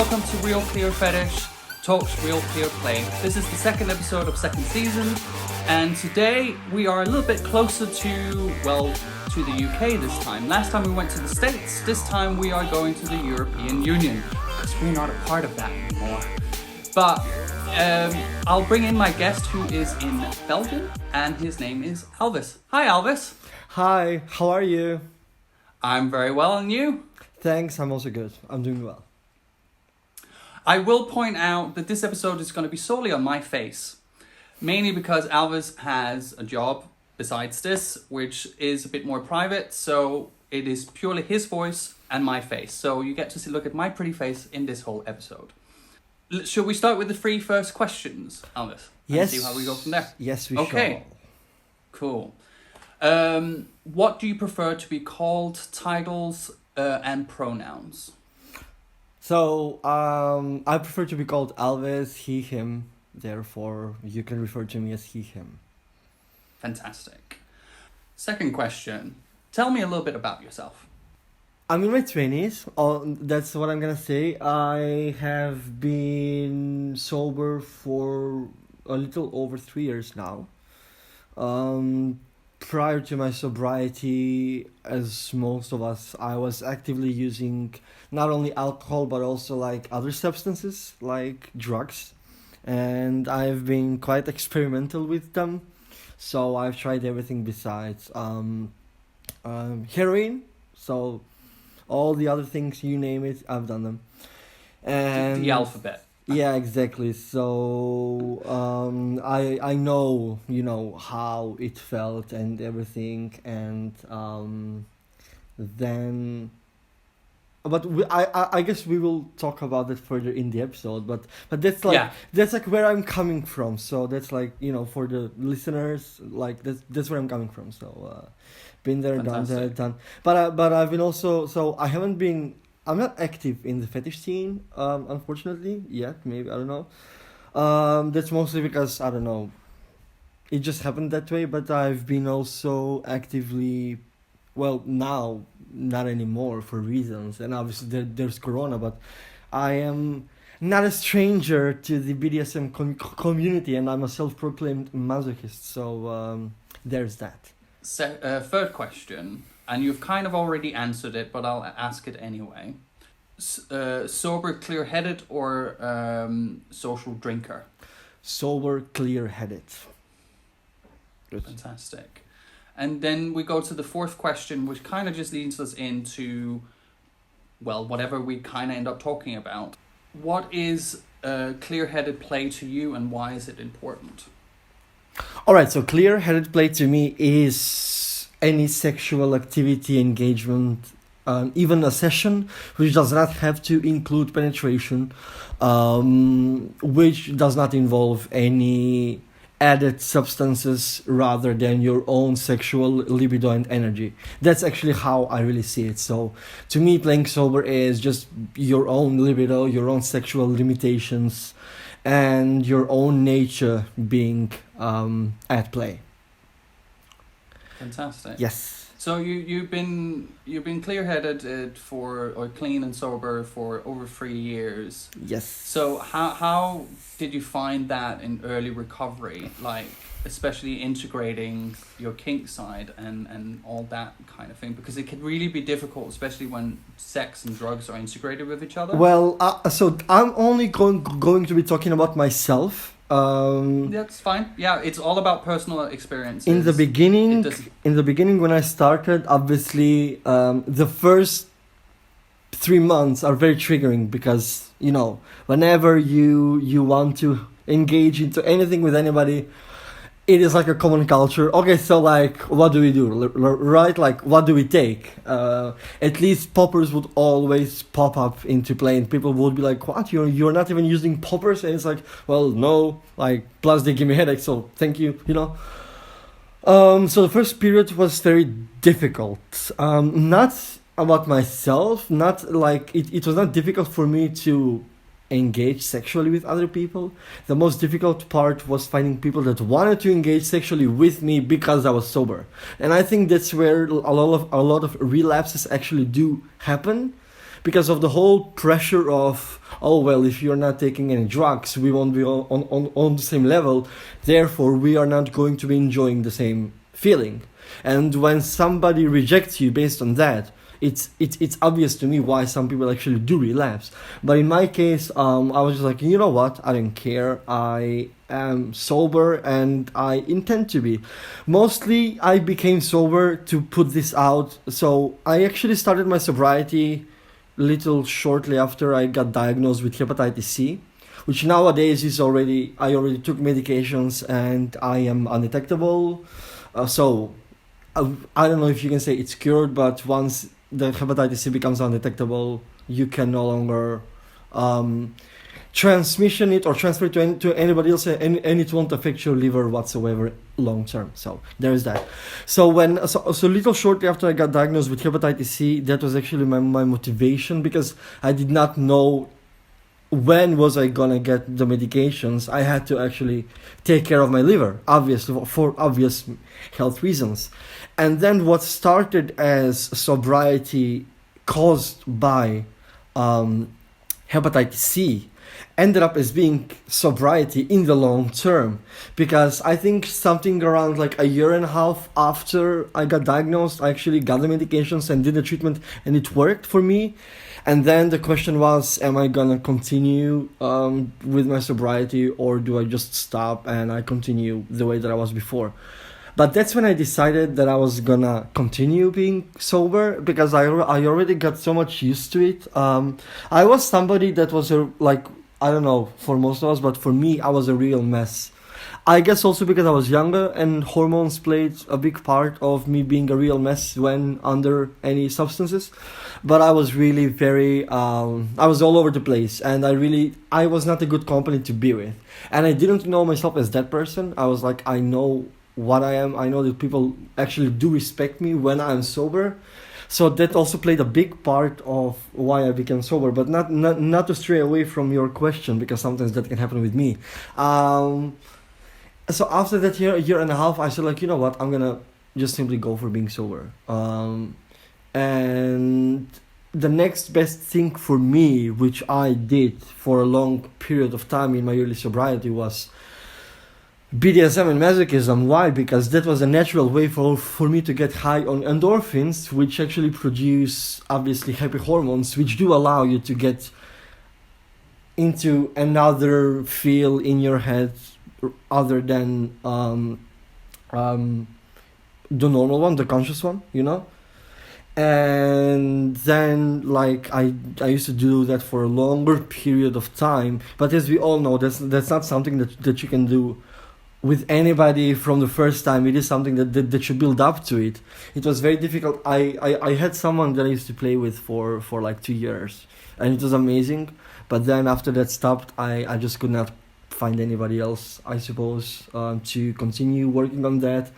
welcome to RealClearFetish Talks RealClearPlay. This is the second episode of second season, and today we are a little bit closer to the UK this time. Last time we went to the States, this time we are going to the European Union, because we're not a part of that anymore. But I'll bring in my guest who is in Belgium, and his name is Alvis. Hi Alvis. Hi, how are you? I'm very well, and you? Thanks, I'm also good. I'm doing well. I will point out that this episode is going to be solely on my face, mainly because Alvis has a job besides this, which is a bit more private, so it is purely his voice and my face. So you get to look at my pretty face in this whole episode. Should we start with the three first questions, Alvis? Yes. And see how we go from there? Yes, we Okay. Cool. What do you prefer to be called, titles and pronouns? So, I prefer to be called Alvis, he, him. Therefore, you can refer to me as he, him. Fantastic. Second question. Tell me a little bit about yourself. I'm in my 20s. That's what I'm gonna say. I have been sober for a little over 3 years now. Prior to my sobriety, as most of us, I was actively using not only alcohol but also like other substances like drugs, and I've been quite experimental with them. So I've tried everything besides heroin. So all the other things, you name it, I've done them. And the alphabet. Yeah, exactly. So I know, how it felt and everything, and then, but I guess we will talk about that further in the episode. But that's like where I'm coming from. So that's like, for the listeners, like that's where I'm coming from. So been there, Fantastic. done. But I've been also, so I'm not active in the fetish scene, unfortunately, yet. Maybe, I don't know. That's mostly because, I don't know, it just happened that way. But I've been also actively, now, not anymore for reasons. And obviously there's Corona, but I am not a stranger to the BDSM community, and I'm a self-proclaimed masochist. So there's that. Third question, and you've kind of already answered it, but I'll ask it anyway. Sober, clear-headed, or social drinker? Sober, clear-headed. Good. Fantastic. And then we go to the fourth question, which kind of just leads us into, whatever we kind of end up talking about. What is clear-headed play to you, and why is it important? Alright, so clear-headed play to me is any sexual activity, engagement, even a session which does not have to include penetration, which does not involve any added substances rather than your own sexual libido and energy. That's actually how I really see it. So to me, playing sober is just your own libido, your own sexual limitations, and your own nature being at play. Fantastic. Yes. So you've been clear-headed or clean and sober for over 3 years. Yes. So how did you find that in early recovery, like especially integrating your kink side and all that kind of thing? Because it can really be difficult, especially when sex and drugs are integrated with each other. Well, so I'm only going to be talking about myself. That's fine. Yeah, it's all about personal experiences. In the beginning, when I started, obviously, the first 3 months are very triggering because, whenever you want to engage into anything with anybody, it is like a common culture. Okay, so like, what do we do, right? Like, what do we take? At least poppers would always pop up into play, and people would be like, "What? You're not even using poppers?" And it's like, well, no. Like, plus they give me headaches, so thank you. So the first period was very difficult. Not about myself. Not like it was not difficult for me to engage sexually with other people. The most difficult part was finding people that wanted to engage sexually with me because I was sober. And I think that's where a lot of relapses actually do happen, because of the whole pressure of, oh well, if you're not taking any drugs, we won't be on the same level, therefore we are not going to be enjoying the same feeling. And when somebody rejects you based on that, it's obvious to me why some people actually do relapse. But in my case, I was just like, you know what, I don't care, I am sober and I intend to be. Mostly I became sober to put this out. So I actually started my sobriety little shortly after I got diagnosed with hepatitis C, which nowadays I already took medications and I am undetectable. So I don't know if you can say it's cured, but once the hepatitis C becomes undetectable, you can no longer transmission it or transfer it to anybody else, and it won't affect your liver whatsoever long term. So there is that. So little shortly after I got diagnosed with hepatitis C, that was actually my motivation, because I did not know when was I gonna get the medications. I had to actually take care of my liver, obviously, for obvious health reasons. And then what started as sobriety caused by hepatitis C ended up as being sobriety in the long term, because I think something around like a year and a half after I got diagnosed, I actually got the medications and did the treatment, and it worked for me. And then the question was, am I gonna continue with my sobriety, or do I just stop and I continue the way that I was before? But that's when I decided that I was gonna continue being sober, because I already got so much used to it. I was somebody that was I don't know for most of us, but for me, I was a real mess. I guess also because I was younger and hormones played a big part of me being a real mess when under any substances. But I was really I was all over the place, and I was not a good company to be with. And I didn't know myself as that person. I was like, I know what I am. I know that people actually do respect me when I'm sober. So that also played a big part of why I became sober, but not to stray away from your question, because sometimes that can happen with me. So after that year and a half, I said, like, you know what, I'm gonna just simply go for being sober. And the next best thing for me, which I did for a long period of time in my early sobriety, was BDSM and masochism. Why? Because that was a natural way for me to get high on endorphins, which actually produce, obviously, happy hormones, which do allow you to get into another feel in your head other than the normal one, the conscious one, you know? And then, like, I used to do that for a longer period of time, but as we all know, that's not something that you can do with anybody from the first time. It is something that you build up to it. It was very difficult. I had someone that I used to play with for like 2 years, and it was amazing, but then after that stopped, I just could not find anybody else, I suppose, to continue working on that.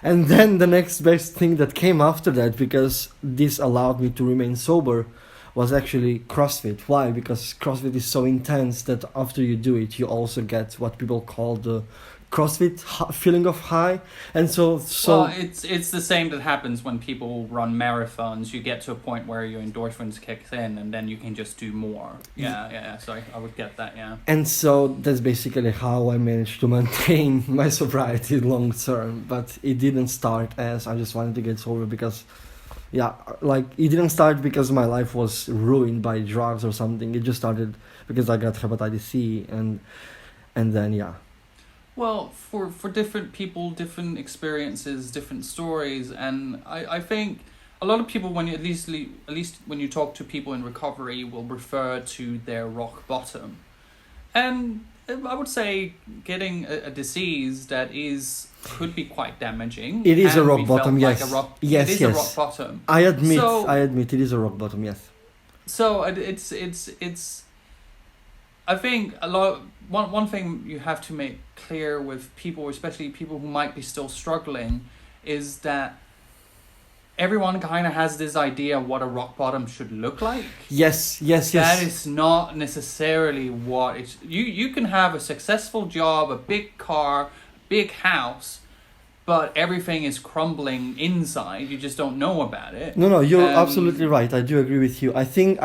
And then the next best thing that came after that, because this allowed me to remain sober, was actually CrossFit. Why? Because CrossFit is so intense that after you do it, you also get what people call the CrossFit feeling of high. And so well, it's the same that happens when people run marathons. You get to a point where your endorphins kicks in, and then you can just do more. Yeah. So I would get that. Yeah. And so that's basically how I managed to maintain my sobriety long term. But it didn't start as I just wanted to get sober, because it didn't start because my life was ruined by drugs or something. It just started because I got hepatitis C, and then. Well, for different people, different experiences, different stories, and I think a lot of people, when you, at least when you talk to people in recovery, will refer to their rock bottom. And I would say getting a disease that could be quite damaging. It is a rock bottom, yes. It is a rock bottom. I admit it is a rock bottom, yes. So it's I think one thing you have to make clear with people, especially people who might be still struggling, is that everyone kind of has this idea of what a rock bottom should look like. Yes. That is not necessarily what it's... You can have a successful job, a big car, big house, but everything is crumbling inside. You just don't know about it. No, you're absolutely right. I do agree with you. I think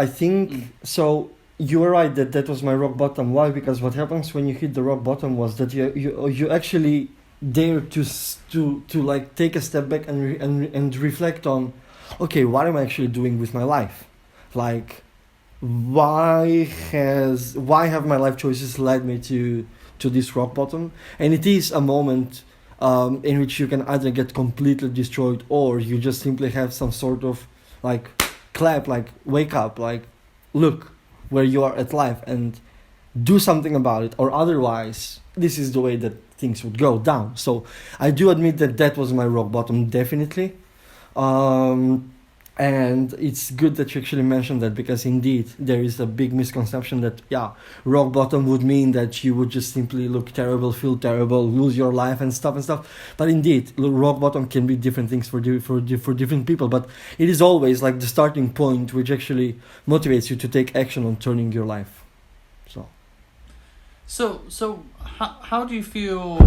so. You are right that was my rock bottom. Why? Because what happens when you hit the rock bottom was that you actually dare to like take a step back and reflect on, okay, what am I actually doing with my life? Like, why have my life choices led me to this rock bottom? And it is a moment in which you can either get completely destroyed, or you just simply have some sort of like clap, like wake up, like look where you are at life and do something about it, or otherwise this is the way that things would go down. So I do admit that was my rock bottom, definitely. And it's good that you actually mentioned that, because indeed there is a big misconception that rock bottom would mean that you would just simply look terrible, feel terrible, lose your life and stuff. But indeed, rock bottom can be different things for different people. But it is always like the starting point which actually motivates you to take action on turning your life. So how do you feel?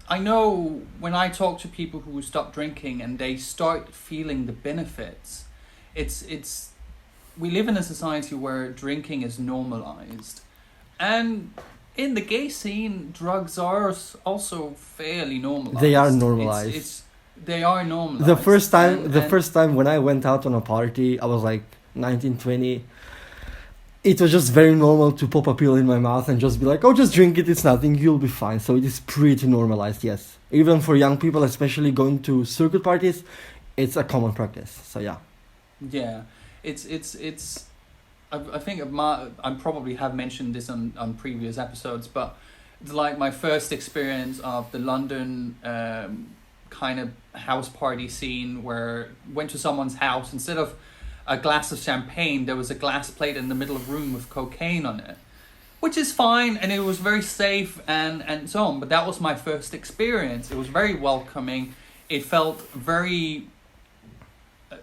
I know when I talk to people who stop drinking and they start feeling the benefits, it's we live in a society where drinking is normalized, and in the gay scene, drugs are also fairly normalized. They are normalized. They are normalized. The first time when I went out on a party, I was like 19, 20. It was just very normal to pop a pill in my mouth and just be like, oh, just drink it, it's nothing, you'll be fine. So it is pretty normalized, yes. Even for young people, especially going to circuit parties, it's a common practice. So yeah. Yeah, it's. I think I probably have mentioned this on previous episodes, but it's like my first experience of the London kind of house party scene, where I went to someone's house, instead of a glass of champagne, there was a glass plate in the middle of the room with cocaine on it, which is fine, and it was very safe and so on. But that was my first experience. It was very welcoming. It felt very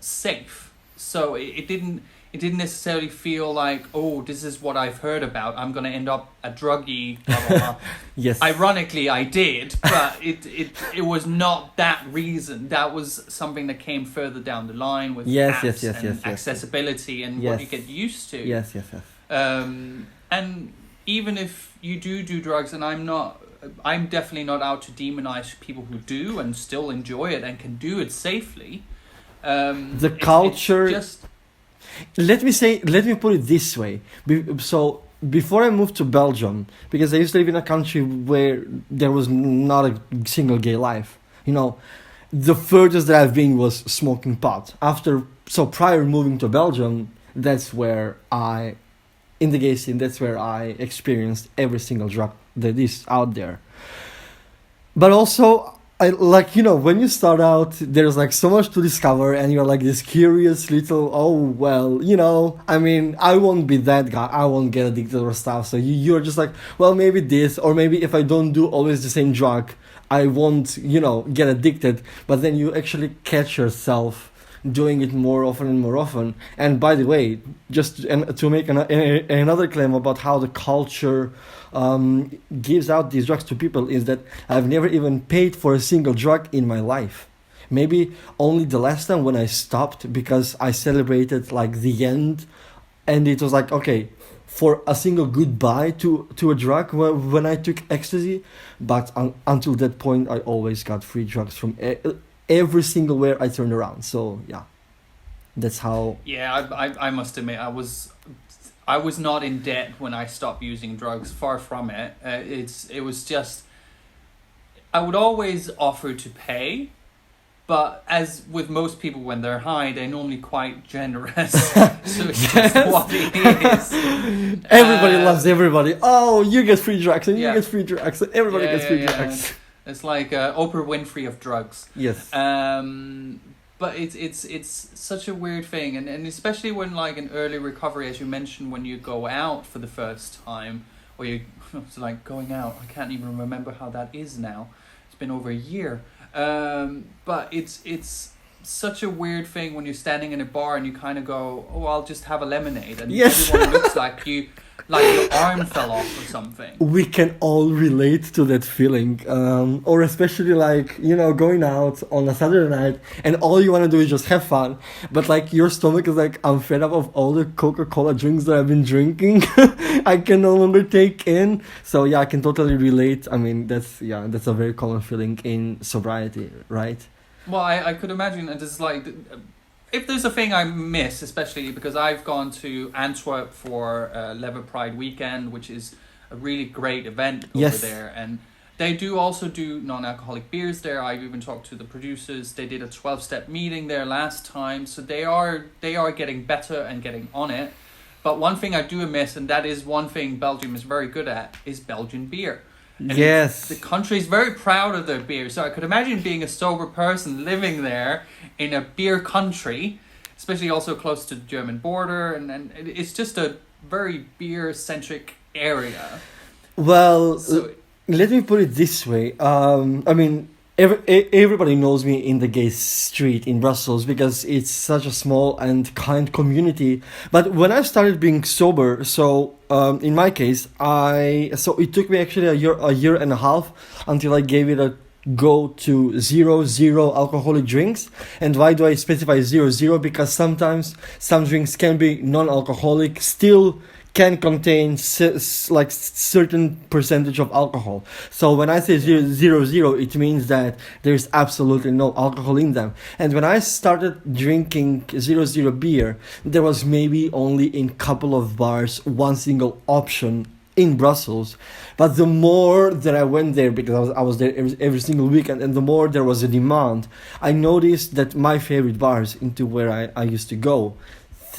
safe. So it didn't necessarily feel like, oh, this is what I've heard about, I'm gonna end up a druggie, blah blah blah. Yes. Ironically, I did, but it was not that reason. That was something that came further down the line with apps and accessibility and what you get used to. Yes. And even if you do drugs, and I'm definitely not out to demonize people who do and still enjoy it and can do it safely. The culture. Let me put it this way. So before I moved to Belgium, because I used to live in a country where there was not a single gay life, the furthest that I've been was smoking pot. Prior moving to Belgium, that's where in the gay scene, that's where I experienced every single drug that is out there. But also, when you start out, there's like so much to discover, and you're like this curious little, I won't be that guy, I won't get addicted or stuff. So you're just like, well, maybe this, or maybe if I don't do always the same drug, I won't, get addicted. But then you actually catch yourself doing it more often and more often. And by the way, just to make another claim about how the culture gives out these drugs to people, is that I've never even paid for a single drug in my life. Maybe only the last time when I stopped because I celebrated like the end, and it was like, okay, for a single goodbye to a drug when I took ecstasy. But until that point, I always got free drugs from every single where I turned around. So yeah, that's how. Yeah, I must admit, I was not in debt when I stopped using drugs. Far from it. It was just, I would always offer to pay, but as with most people when they're high, they're normally quite generous. So it's just what it is. Everybody loves everybody. Oh, you get free drugs, and you get free drugs, and everybody gets free drugs. It's like Oprah Winfrey of drugs. Yes. But it's such a weird thing, and especially when like in early recovery, as you mentioned, when you go out for the first time, or it's like going out. I can't even remember how that is now. It's been over a year. But it's such a weird thing when you're standing in a bar and you kind of go, oh, I'll just have a lemonade, and Yes. everyone looks like your arm fell off or something. We can all relate to that feeling, or especially like, you know, going out on a Saturday night and all you want to do is just have fun, but like your stomach is like, I'm fed up of all the Coca-Cola drinks that I've been drinking. I can no longer take in. So yeah, I can totally relate. I mean, that's a very common feeling in sobriety, right? Well, I could imagine it is like, if there's a thing I miss, especially because I've gone to Antwerp for Leather Pride weekend, which is a really great event over there, and they do also do non-alcoholic beers there. I've even talked to the producers. They did a 12-step meeting there last time, so they are getting better and getting on it. But one thing I do miss, and that is one thing Belgium is very good at, is Belgian beer. And yes. the country is very proud of their beer. So I could imagine being a sober person living there in a beer country, especially also close to the German border. And it's just a very beer-centric area. Well, So, let me put it this way. I mean, everybody knows me in the gay street in Brussels because it's such a small and kind community. But when I started being sober, so in my case, so it took me actually a year and a half until I gave it a go to zero alcoholic drinks. And why do I specify 0? Because sometimes some drinks can be non-alcoholic, still can contain like certain percentage of alcohol. So when I say 0, it means that there's absolutely no alcohol in them. And when I started drinking 0 beer, there was maybe only in couple of bars one single option in Brussels. But the more that I went there, because I was there every single weekend, and the more there was a demand, I noticed that my favorite bars into where I used to go,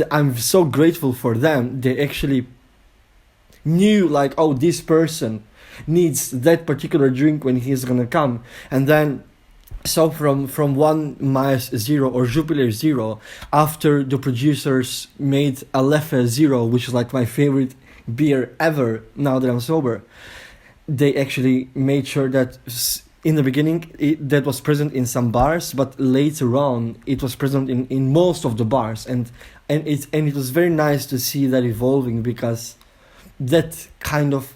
I'm so grateful for them. They actually knew like, oh, this person needs that particular drink when he's gonna come. And then so from 1 Maes 0 or Jupiler 0, after the producers made a Leffe 0, which is like my favorite beer ever now that I'm sober, they actually made sure that in the beginning that was present in some bars, but later on it was present in most of the bars, and it was very nice to see that evolving, because that kind of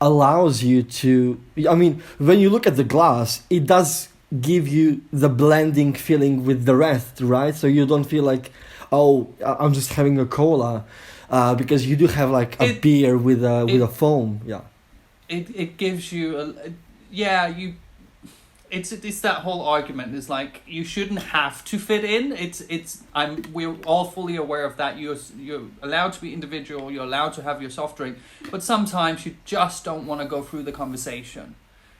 allows you to, I mean, when you look at the glass, it does give you the blending feeling with the rest, right? So you don't feel like, oh, I'm just having a cola, because you do have like a beer with a foam. It gives you it's that whole argument. It's like, you shouldn't have to fit in. We're all fully aware of that. You're allowed to be individual. You're allowed to have your soft drink, but sometimes you just don't want to go through the conversation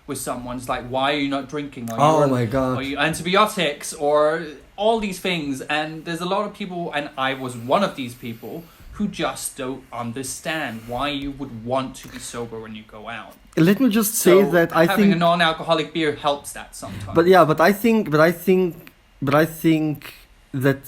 with someone. It's like, why are you not drinking? Oh my god! Are you antibiotics or all these things? And there's a lot of people, and I was one of these people, who just don't understand why you would want to be sober when you go out. Let me just say that I having think a non-alcoholic beer helps that sometimes. But I think that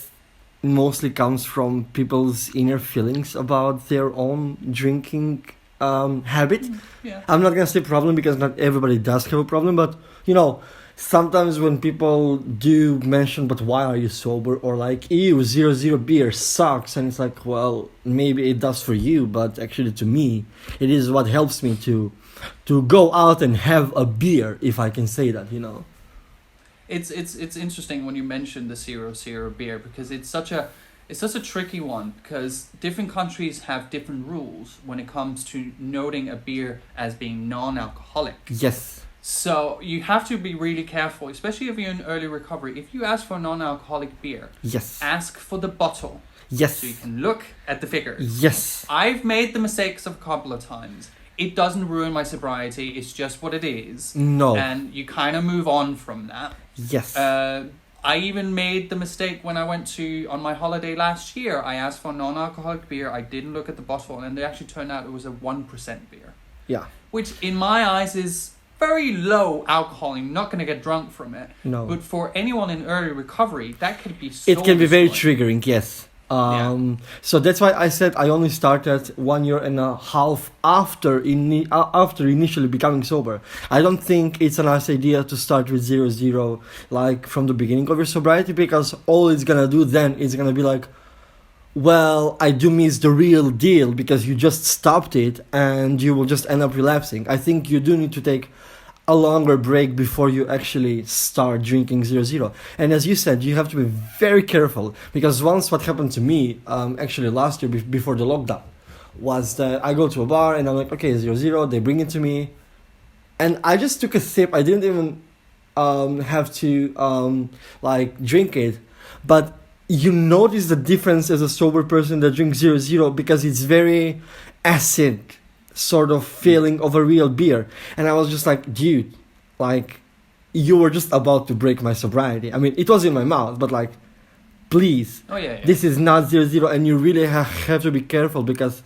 mostly comes from people's inner feelings about their own drinking habit. Yeah. I'm not gonna say problem, because not everybody does have a problem, but you know, sometimes when people do mention, but why are you sober, or like, ew, 0 beer sucks, and it's like, well, maybe it does for you, but actually to me, it is what helps me to go out and have a beer, if I can say that, you know. It's interesting when you mention the 0 beer, because it's such a tricky one, because different countries have different rules when it comes to noting a beer as being non-alcoholic. Yes. So you have to be really careful, especially if you're in early recovery. If you ask for a non-alcoholic beer, yes, ask for the bottle. Yes. So you can look at the figures. Yes. I've made the mistakes of a couple of times. It doesn't ruin my sobriety. It's just what it is. No. And you kind of move on from that. Yes. I even made the mistake when I went on my holiday last year. I asked for a non-alcoholic beer. I didn't look at the bottle, and it actually turned out it was a 1% beer. Yeah. Which in my eyes is very low alcohol. You're not going to get drunk from it. No. But for anyone in early recovery, that could be so it can be very destroying. triggering, yes. So that's why I said I only started 1.5 years after initially becoming sober. I don't think it's a nice idea to start with 0-0 like from the beginning of your sobriety, because all it's gonna do then is gonna be like, well, I do miss the real deal because you just stopped it and you will just end up relapsing. I think you do need to take a longer break before you actually start drinking 0-0. And as you said, you have to be very careful, because once what happened to me, actually last year before the lockdown, was that I go to a bar and I'm like, okay, 0-0, they bring it to me. And I just took a sip. I didn't even have to like drink it. But you notice the difference as a sober person that drinks 0-0, because it's very acid sort of feeling of a real beer. And I was just like, dude, like, you were just about to break my sobriety. I mean, it was in my mouth, but like, please, this is not 0-0, and you really have to be careful, because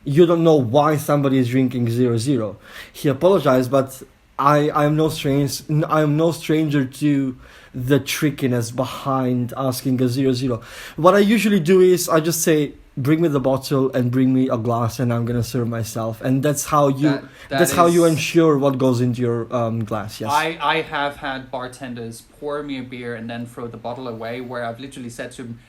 you don't know why somebody is drinking 0-0. He apologized, but I'm no stranger to the trickiness behind asking a 0-0. What I usually do is I just say, bring me the bottle and bring me a glass, and I'm gonna serve myself. And that's how you how you ensure what goes into your glass. Yes. I have had bartenders pour me a beer and then throw the bottle away, where I've literally said to them,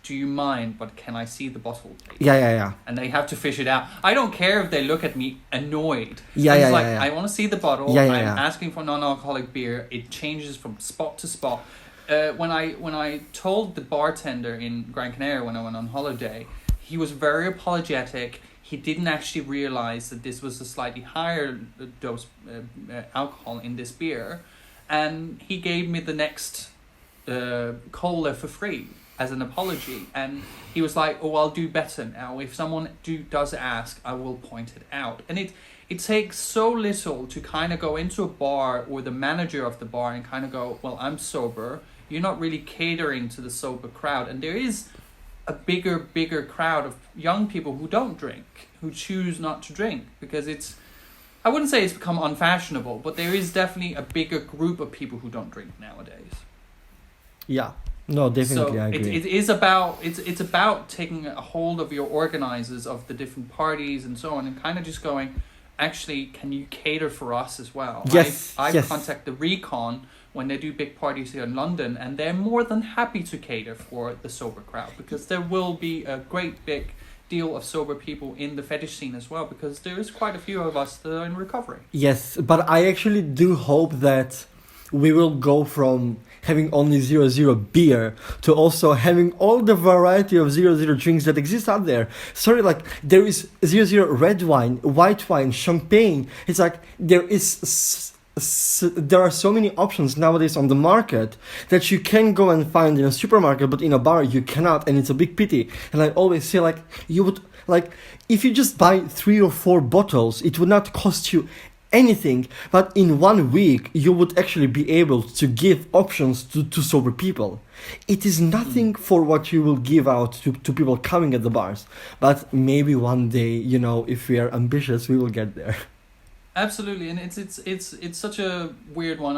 do you mind, but can I see the bottle, please? Yeah. And they have to fish it out. I don't care if they look at me annoyed. I want to see the bottle. I'm asking for non-alcoholic beer. It changes from spot to spot. When I told the bartender in Gran Canaria when I went on holiday, he was very apologetic. He didn't actually realize that this was a slightly higher dose alcohol in this beer. And he gave me the next cola for free as an apology. And he was like, oh, I'll do better now. If someone does ask, I will point it out. And it takes so little to kind of go into a bar or the manager of the bar and kind of go, well, I'm sober. You're not really catering to the sober crowd. And there is a bigger crowd of young people who don't drink, who choose not to drink, because I wouldn't say it's become unfashionable, but there is definitely a bigger group of people who don't drink nowadays. Yeah. No, definitely, I agree. It's about taking a hold of your organizers of the different parties and so on, and kind of just going, actually, can you cater for us as well? Yes. I've contacted Recon when they do big parties here in London, and they're more than happy to cater for the sober crowd, because there will be a great big deal of sober people in the fetish scene as well, because there is quite a few of us that are in recovery. Yes, but I actually do hope that we will go from having only 0-0 beer to also having all the variety of 0-0 drinks that exist out there. Sorry, like, there is 0-0 red wine, white wine, champagne. It's like there are so many options nowadays on the market that you can go and find in a supermarket, but in a bar you cannot, and it's a big pity. And I always say, like, you would, like, if you just buy 3 or 4 bottles, it would not cost you anything, but in 1 week you would actually be able to give options to sober people. It is nothing for what you will give out to people coming at the bars, but maybe one day, you know, if we are ambitious, we will get there. Absolutely, and it's such a weird one.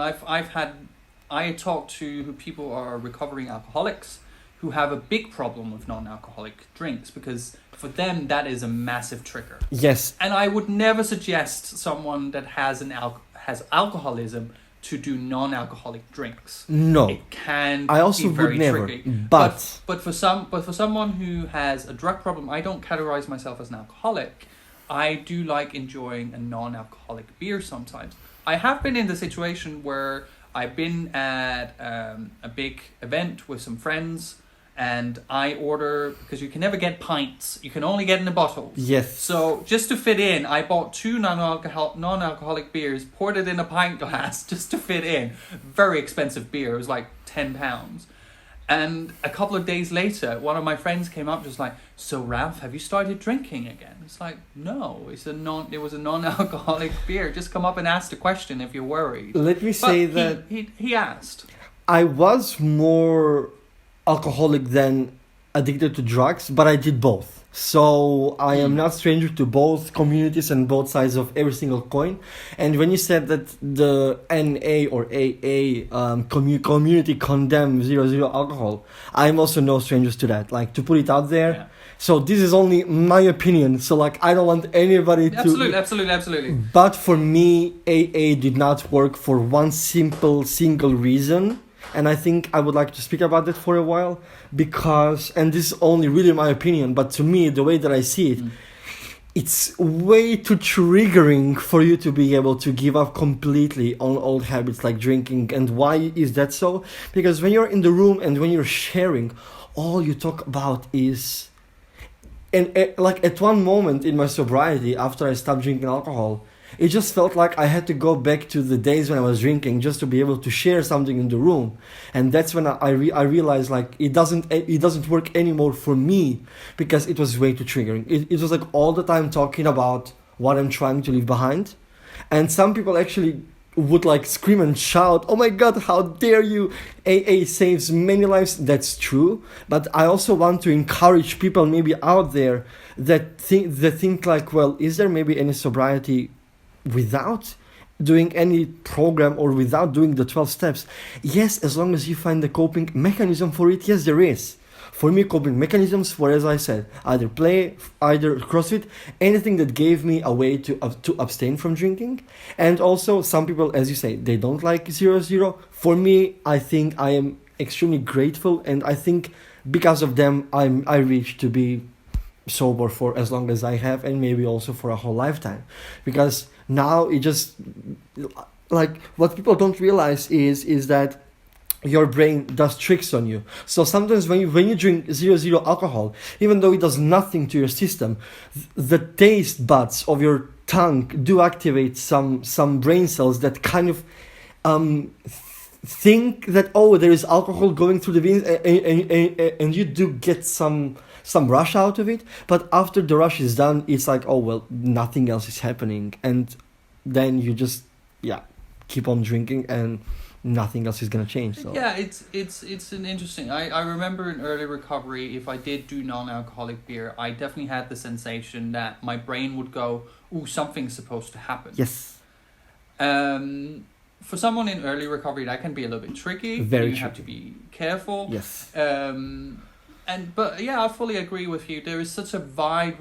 I talked to people who are recovering alcoholics who have a big problem with non-alcoholic drinks, because for them that is a massive trigger. Yes. And I would never suggest someone that has alcoholism to do non-alcoholic drinks. No. It can I also be very would never. tricky. But for someone who has a drug problem, I don't categorize myself as an alcoholic. I do like enjoying a non-alcoholic beer sometimes. I have been in the situation where I've been at a big event with some friends, and I order, because you can never get pints, you can only get in the bottles. Yes. So just to fit in, I bought 2 non-alcoholic beers, poured it in a pint glass just to fit in. Very expensive beer. It was like £10. And a couple of days later, one of my friends came up just like, so Ralph, have you started drinking again? It's like, no, it was a non-alcoholic beer. Just come up and ask the question if you're worried. Let me say that he asked. I was more alcoholic than addicted to drugs, but I did both. So I am not stranger to both communities and both sides of every single coin. And when you said that the NA or AA community condemn 0 alcohol, I'm also no strangers to that. Like, to put it out there. Yeah. So this is only my opinion. So like, I don't want anybody to... Absolutely. But for me, AA did not work for one single reason. And I think I would like to speak about that for a while because, and this is only really my opinion, but to me, the way that I see it, it's way too triggering for you to be able to give up completely on old habits like drinking. And why is that so? Because when you're in the room and when you're sharing, all you talk about is... And like at one moment in my sobriety, after I stopped drinking alcohol, it just felt like I had to go back to the days when I was drinking just to be able to share something in the room. And that's when I realized like it doesn't work anymore for me because it was way too triggering. It was like all the time talking about what I'm trying to leave behind. And some people actually would like scream and shout, "Oh my God, how dare you! AA saves many lives." That's true. But I also want to encourage people maybe out there that think like, well, is there maybe any sobriety without doing any program or without doing the 12 steps? Yes, as long as you find the coping mechanism for it, yes, there is. For me, coping mechanisms were, as I said, either play, either CrossFit, anything that gave me a way to abstain from drinking. And also, some people, as you say, they don't like 0. For me, I think I am extremely grateful, and I think because of them, I reached to be sober for as long as I have, and maybe also for a whole lifetime. Because now it just, like, what people don't realize is that your brain does tricks on you. So sometimes when you drink 0 alcohol, even though it does nothing to your system, the taste buds of your tongue do activate some brain cells that kind of think that, oh, there is alcohol going through the veins, and you do get some rush out of it. But after the rush is done, it's like, oh well, nothing else is happening, and then you just keep on drinking and nothing else is gonna change. So yeah, it's an interesting. I remember in early recovery, if I did do non-alcoholic beer, I definitely had the sensation that my brain would go, "Ooh, something's supposed to happen." Yes. For someone in early recovery, that can be a little bit tricky. Very you tricky. have to be careful. Yes. But yeah, I fully agree with you. There is such a wide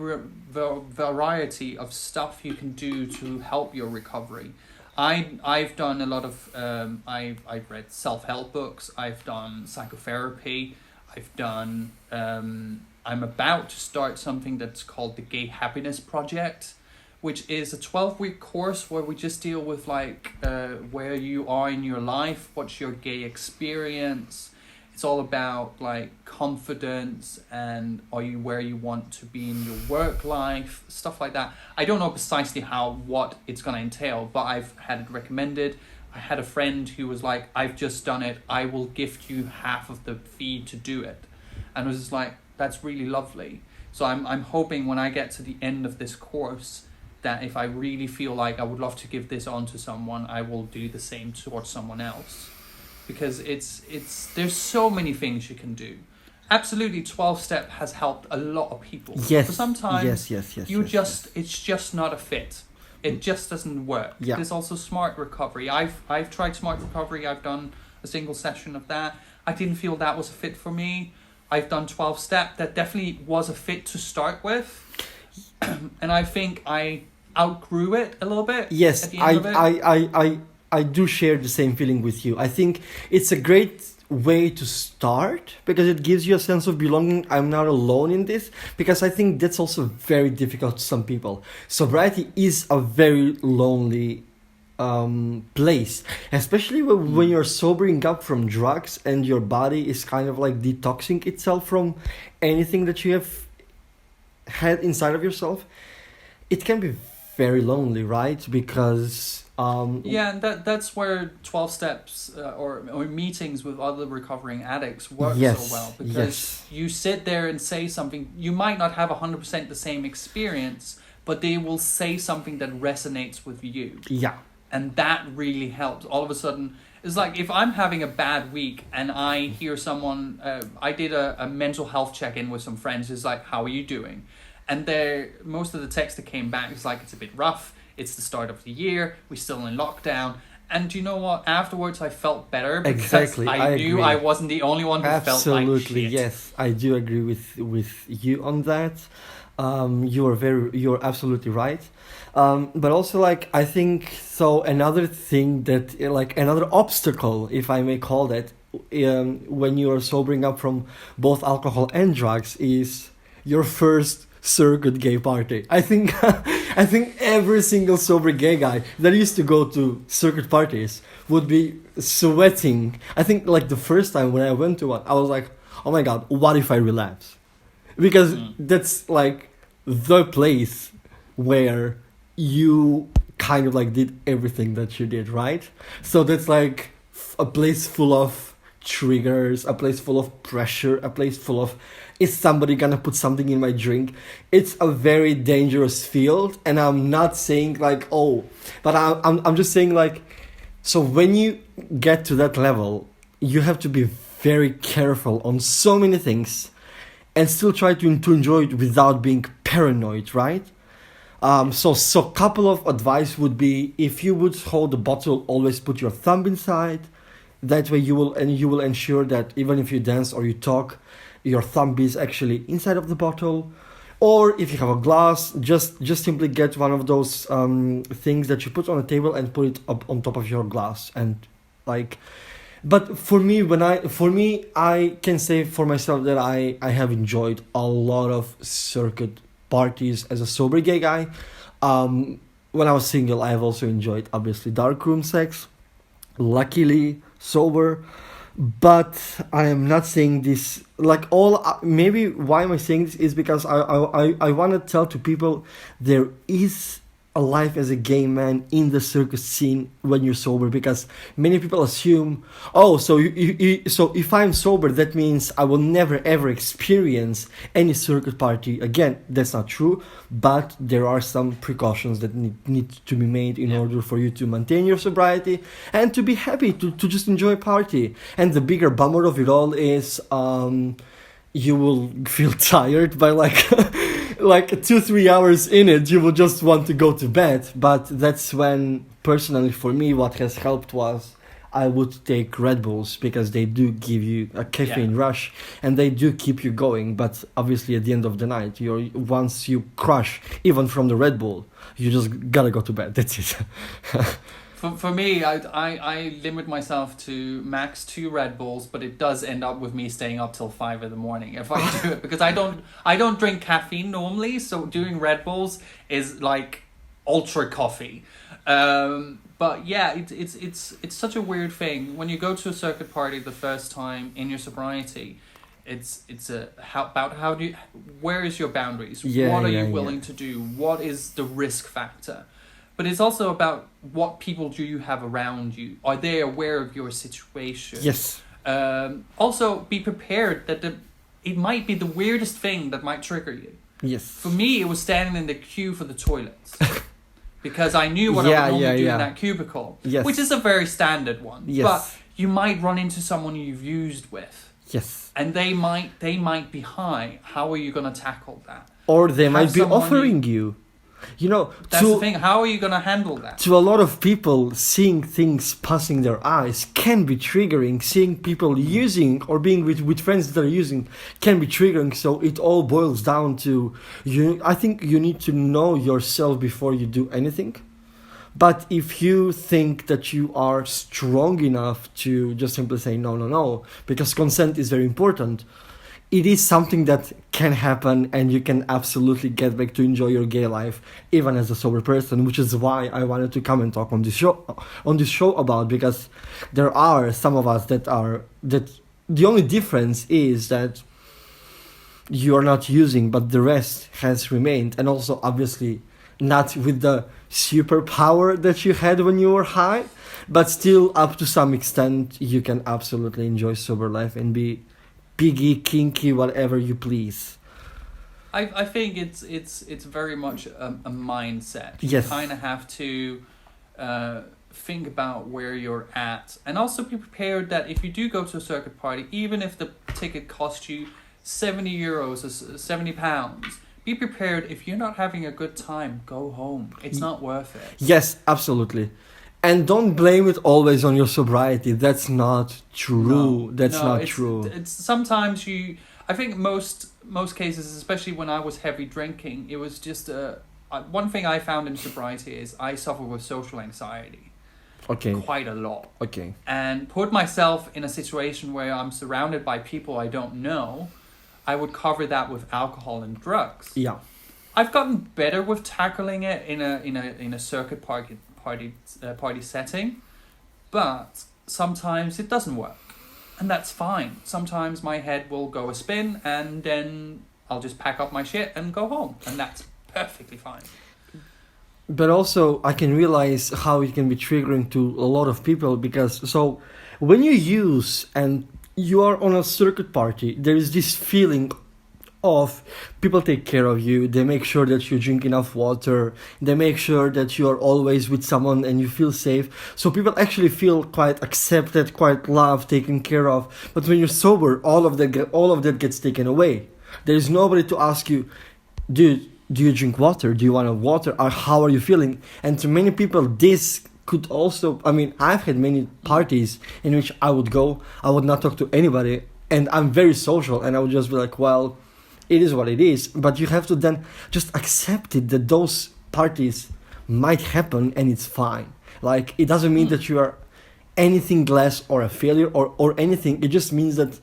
variety of stuff you can do to help your recovery. I've done a lot of I've read self-help books. I've done psychotherapy. I've done I'm about to start something that's called the Gay Happiness Project, which is a 12-week course where we just deal with like where you are in your life, what's your gay experience. It's all about like confidence and are you where you want to be in your work life, stuff like that. I don't know precisely what it's going to entail, but I've had it recommended. I had a friend who was like, "I've just done it. I will gift you half of the fee to do it." And I was just like, that's really lovely. So I'm hoping when I get to the end of this course that if I really feel like I would love to give this on to someone, I will do the same towards someone else. Because there's so many things you can do. Absolutely, 12-step has helped a lot of people. Yes. For sometimes it's just not a fit. It just doesn't work. Yeah. There's also smart recovery. I've tried smart recovery. I've done a single session of that. I didn't feel that was a fit for me. I've done 12-step. That definitely was a fit to start with. And I think I outgrew it a little bit. Yes, at the end of it. I do share the same feeling with you. I think it's a great way to start because it gives you a sense of belonging. I'm not alone in this, because I think that's also very difficult to some people. Sobriety is a very lonely place, especially when you're sobering up from drugs and your body is kind of like detoxing itself from anything that you have had inside of yourself. It can be very lonely, right? Because and that's where 12 steps or meetings with other recovering addicts work so well, because you sit there and say something. You might not have 100% the same experience, but they will say something that resonates with you. Yeah. And that really helps. All of a sudden, it's like if I'm having a bad week and I hear someone, I did a mental health check-in with some friends. It's like, how are you doing? And most of the text that came back is like, it's a bit rough. It's the start of the year. We're still in lockdown. And do you know what? Afterwards, I felt better because Exactly, I knew agree. I wasn't the only one who felt like Absolutely, shit. yes, I do agree with you on that. You're absolutely right. But also, like, I think so. Another thing that, like, another obstacle, if I may call that, when you are sobering up from both alcohol and drugs, is your first circuit gay party. I think, I think every single sober gay guy that used to go to circuit parties would be sweating. I think, like, the first time when I went to one, I was like, oh my god, what if I relapse? Because that's like the place where you kind of like did everything that you did, right? So that's like a place full of triggers, a place full of pressure, a place full of, is somebody gonna put something in my drink? It's a very dangerous field, and I'm not saying like, oh, but I'm just saying like, so when you get to that level, you have to be very careful on so many things and still try to enjoy it without being paranoid, right? So couple of advice would be, if you would hold the bottle, always put your thumb inside. That way you will ensure that even if you dance or you talk, your thumb is actually inside of the bottle. Or if you have a glass, just simply get one of those things that you put on a table and put it up on top of your glass. And like, but for me, I can say for myself that I have enjoyed a lot of circuit parties as a sober gay guy. When I was single, I have also enjoyed obviously darkroom sex. Luckily sober, but I am not saying this like all. Maybe why am I saying this is because I want to tell to people there is a life as a gay man in the circus scene when you're sober, because many people assume, oh, so so if I'm sober, that means I will never ever experience any circuit party again. That's not true, but there are some precautions that need to be made in order for you to maintain your sobriety and to be happy to just enjoy a party. And the bigger bummer of it all is you will feel tired by like like 2-3 hours in it. You will just want to go to bed. But that's when, personally for me, what has helped was I would take Red Bulls, because they do give you a caffeine rush and they do keep you going. But obviously at the end of the night, once you crash even from the Red Bull, you just gotta go to bed. That's it. For me, I limit myself to max 2 Red Bulls, but it does end up with me staying up till 5 in the morning if I do it, because I don't drink caffeine normally, so doing Red Bulls is like ultra coffee. But yeah, it's such a weird thing when you go to a circuit party the first time in your sobriety. It's where is your boundaries? What are you willing to do? What is the risk factor? But it's also about what people do you have around you. Are they aware of your situation? Yes. Also, be prepared that it might be the weirdest thing that might trigger you. Yes. For me, it was standing in the queue for the toilets. Because I knew what I would normally do in that cubicle. Yes. Which is a very standard one. Yes. But you might run into someone you've used with. Yes. And they might be high. How are you going to tackle that? Or they might be offering you. You know, that's the thing. How are you going to handle that? To a lot of people, seeing things passing their eyes can be triggering. Seeing people using or being with friends that are using can be triggering. So it all boils down to you. I think you need to know yourself before you do anything. But if you think that you are strong enough to just simply say no, because consent is very important, it is something that can happen, and you can absolutely get back to enjoy your gay life even as a sober person, which is why I wanted to come and talk on this show about, because there are some of us that the only difference is that you are not using, but the rest has remained, and also obviously not with the superpower that you had when you were high, but still up to some extent you can absolutely enjoy sober life and be piggy, kinky, whatever you please. I think it's very much a mindset. Yes. You kind of have to think about where you're at, and also be prepared that if you do go to a circuit party, even if the ticket costs you €70 or £70, be prepared. If you're not having a good time, go home. It's not worth it. Yes, absolutely. And don't blame it always on your sobriety. That's not true. True. It's sometimes I think most cases, especially when I was heavy drinking, it was just one thing I found in sobriety is I suffer with social anxiety. Okay. Quite a lot. Okay. And put myself in a situation where I'm surrounded by people I don't know, I would cover that with alcohol and drugs. Yeah. I've gotten better with tackling it in a circuit party setting, but sometimes it doesn't work, and that's fine. Sometimes my head will go a spin, and then I'll just pack up my shit and go home, and that's perfectly fine. But also, I can realize how it can be triggering to a lot of people, because so when you use and you are on a circuit party, there is this feeling of people take care of you. They make sure that you drink enough water. They make sure that you are always with someone and you feel safe. So people actually feel quite accepted, quite loved, taken care of. But when you're sober, all of that gets taken away. There is nobody to ask you, dude, do you drink water? Do you want water? Or how are you feeling? And to many people, this could also, I've had many parties in which I would go, I would not talk to anybody, and I'm very social, and I would just be like, well, it is what it is. But you have to then just accept it, that those parties might happen, and it's fine. Like, it doesn't mean that you are anything less or a failure or anything. It just means that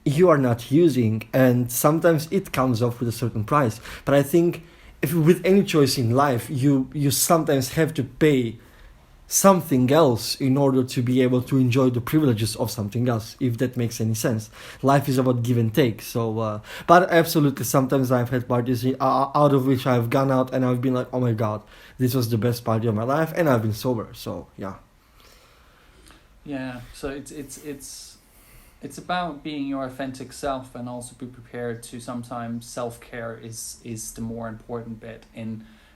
you are not using, and sometimes it comes off with a certain price. But I think if with any choice in life, you sometimes have to pay something else in order to be able to enjoy the privileges of something else, if that makes any sense. Life is about give and take. So but absolutely, sometimes I've had parties out of which I've gone out and I've been like, oh my god, this was the best party of my life, and I've been sober. So yeah, so it's about being your authentic self, and also be prepared to sometimes self-care is the more important bit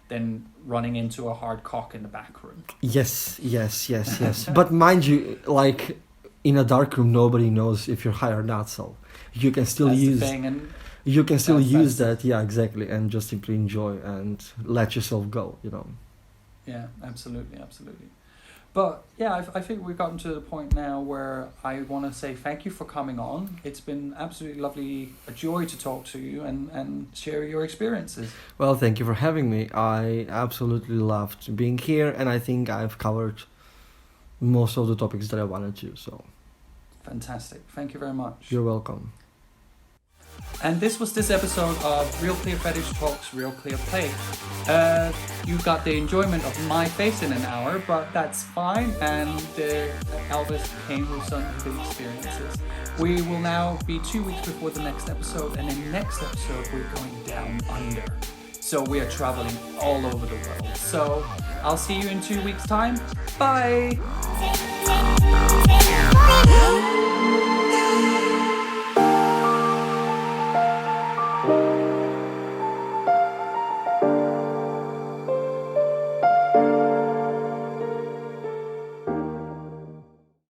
than running into a hard cock in the back room. Yes. But mind you, like, in a dark room, nobody knows if you're high or not, so you can still use that. Yeah, exactly, and just simply enjoy and let yourself go, Yeah, absolutely. But yeah, I think we've gotten to the point now where I want to say thank you for coming on. It's been absolutely lovely, a joy to talk to you and share your experiences. Well, thank you for having me. I absolutely loved being here, and I think I've covered most of the topics that I wanted to. So, fantastic. Thank you very much. You're welcome. And this was this episode of RealClearFetish Talks RealClearPlay. You got the enjoyment of my face in an hour, but that's fine. And Alvis came with some good experiences. We will now be 2 weeks before the next episode, and in the next episode we're going down under. So we are traveling all over the world. So I'll see you in 2 weeks' time. Bye!